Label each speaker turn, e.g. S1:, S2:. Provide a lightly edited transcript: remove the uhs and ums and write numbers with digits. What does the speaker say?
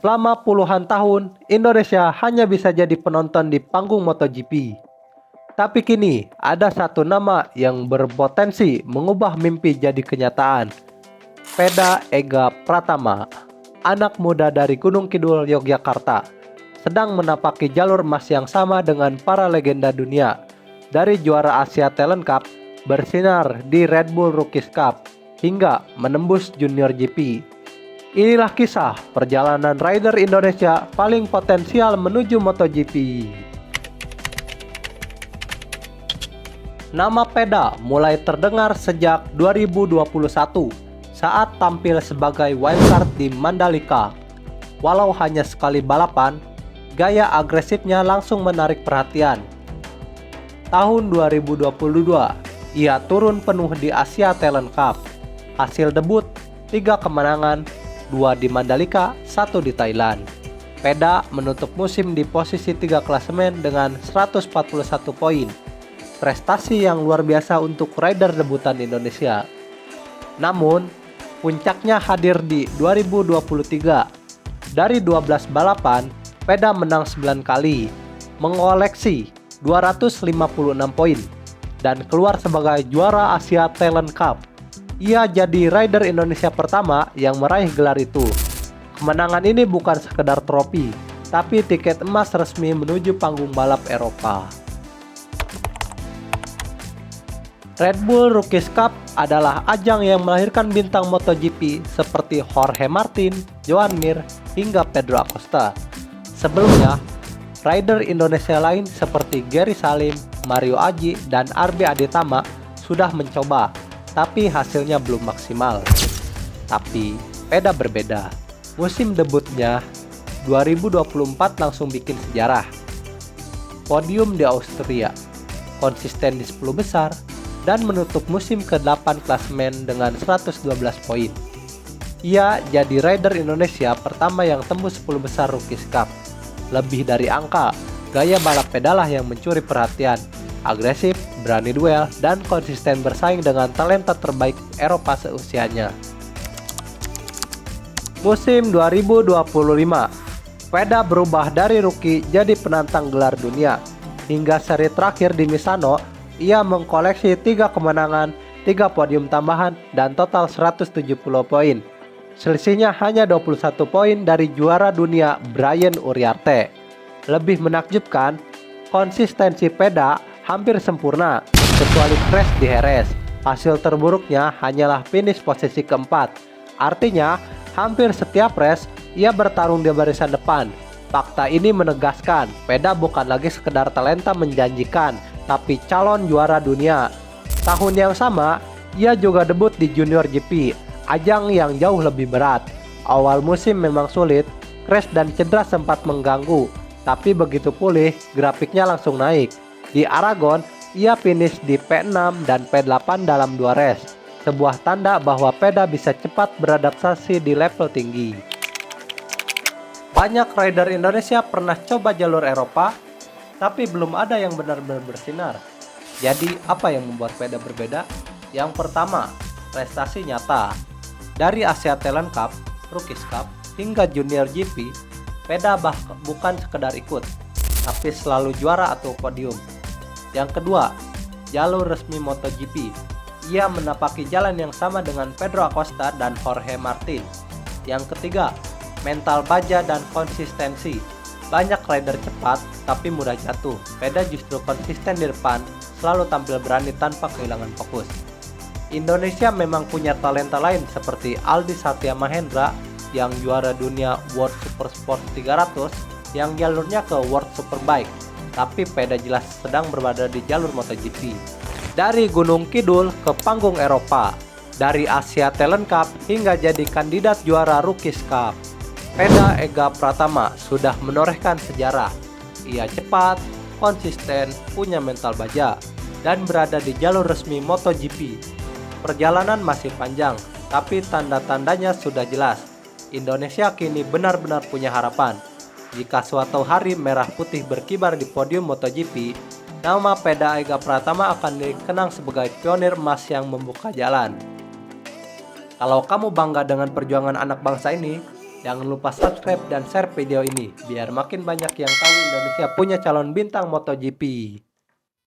S1: Selama puluhan tahun, Indonesia hanya bisa jadi penonton di panggung MotoGP. Tapi kini, ada satu nama yang berpotensi mengubah mimpi jadi kenyataan. Peda Ega Pratama, anak muda dari Gunung Kidul, Yogyakarta, sedang menapaki jalur emas yang sama dengan para legenda dunia. Dari juara Asia Talent Cup, bersinar di Red Bull Rookies Cup, hingga menembus Junior GP. Inilah kisah perjalanan rider Indonesia paling potensial menuju MotoGP. Nama Peda mulai terdengar sejak 2021 saat tampil sebagai wildcard di Mandalika. Walau hanya sekali balapan, gaya agresifnya langsung menarik perhatian. Tahun 2022, ia turun penuh di Asia Talent Cup. Hasil debut, 3 kemenangan, 2 di Mandalika, 1 di Thailand. Peda menutup musim di posisi 3 klasemen dengan 141 poin. Prestasi yang luar biasa untuk rider debutan Indonesia. Namun, puncaknya hadir di 2023. Dari 12 balapan, Peda menang 9 kali, mengoleksi 256 poin, dan keluar sebagai juara Asia Talent Cup. Ia jadi rider Indonesia pertama yang meraih gelar itu. Kemenangan ini bukan sekedar trofi, tapi tiket emas resmi menuju panggung balap Eropa. Red Bull Rookies Cup adalah ajang yang melahirkan bintang MotoGP seperti Jorge Martin, Joan Mir, hingga Pedro Acosta. Sebelumnya, rider Indonesia lain seperti Gary Salim, Mario Aji, dan Arbi Aditama sudah mencoba, tapi hasilnya belum maksimal. Tapi Peda berbeda. Musim debutnya 2024 langsung bikin sejarah. Podium di Austria, konsisten di 10 besar, dan menutup musim ke-8 klasemen dengan 112 poin. Ia jadi rider Indonesia pertama yang tembus 10 besar Rookies Cup. Lebih dari angka, gaya balap Peda lah yang mencuri perhatian. Agresif, berani duel, dan konsisten bersaing dengan talenta terbaik Eropa seusianya. Musim 2025, Peda berubah dari rookie jadi penantang gelar dunia. Hingga seri terakhir di Misano, ia mengkoleksi 3 kemenangan, 3 podium tambahan, dan total 170 poin. Selisihnya hanya 21 poin dari juara dunia Brian Uriarte. Lebih menakjubkan, konsistensi Peda hampir sempurna, kecuali crash di Jerez. Hasil terburuknya hanyalah finish posisi keempat. Artinya, hampir setiap race ia bertarung di barisan depan. Fakta ini menegaskan Peda bukan lagi sekedar talenta menjanjikan, tapi calon juara dunia. Tahun yang sama, ia juga debut di Junior GP, ajang yang jauh lebih berat. Awal musim memang sulit, crash dan cedera sempat mengganggu, tapi begitu pulih, grafiknya langsung naik. Di Aragon, ia finish di P6 dan P8 dalam 2 race, sebuah tanda bahwa Peda bisa cepat beradaptasi di level tinggi. Banyak rider Indonesia pernah coba jalur Eropa, tapi belum ada yang benar-benar bersinar. Jadi, apa yang membuat Peda berbeda? Yang pertama, prestasi nyata. Dari Asia Talent Cup, Rookies Cup, hingga Junior GP, Peda bukan sekedar ikut, tapi selalu juara atau podium. Yang kedua, jalur resmi MotoGP. Ia menapaki jalan yang sama dengan Pedro Acosta dan Jorge Martin. Yang ketiga, mental baja dan konsistensi. Banyak rider cepat, tapi mudah jatuh. Peda justru konsisten di depan, selalu tampil berani tanpa kehilangan fokus. Indonesia memang punya talenta lain seperti Aldi Satya Mahendra yang juara dunia World Super Sport 300 yang jalurnya ke World Superbike. Tapi Peda jelas sedang berada di jalur MotoGP. Dari Gunung Kidul ke panggung Eropa, dari Asia Talent Cup hingga jadi kandidat juara Rookies Cup, Peda Ega Pratama sudah menorehkan sejarah. Ia cepat, konsisten, punya mental baja, dan berada di jalur resmi MotoGP. Perjalanan masih panjang, tapi tanda-tandanya sudah jelas. Indonesia kini benar-benar punya harapan. Jika suatu hari merah putih berkibar di podium MotoGP, nama Peda Ega Pratama akan dikenang sebagai pionir emas yang membuka jalan. Kalau kamu bangga dengan perjuangan anak bangsa ini, Jangan lupa subscribe dan share video ini biar makin banyak yang tahu Indonesia punya calon bintang MotoGP.